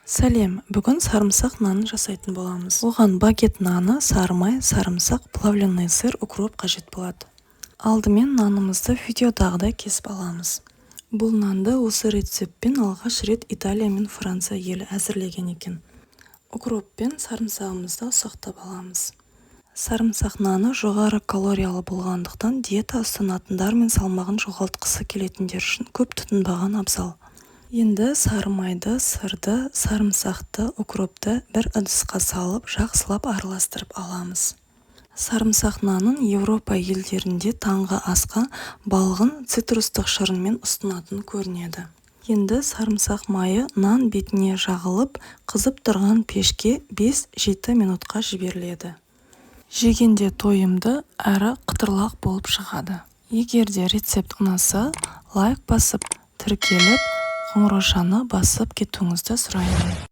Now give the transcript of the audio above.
Сәлем, бүгін сарымсақ нанын жасайтын боламыз. Оған багет наны, сары май, сарымсақ, плавленый сыр, укроп қажет болады. Алдымен нанымызды видеодағыдай кесіп аламыз. Бұл нанды осы рецептпен алғаш рет Италия мен Франция елі әзірлеген екен. Укроп пен сарымсағымызды ұсақтап аламыз. Сарымсақ наны жоғары калориялы болғандықтан диета ұстанатындар мен салмағын жоғалтқысы келетіндер үшін көп тұтынбаған абзал. Енді сары майды, сырды, сарымсақты, укропты бір ыдысқа салып, жақсылап араластырып аламыз. Сарымсақ нанын Еуропа елдерінде таңғы асқа балғын цитрустық шырынмен ұсынатын көрінеді. Енді сарымсақ майы нан бетіне жағылып, қызып тұрған пешке 5-7 минутқа жіберіледі. Жегенде тойымды әрі қытырлақ болып шығады. Егерде рецепт ұнаса, лайк басып, тіркеліп, қоңыраушаны басып кетуіңізді сұраймын.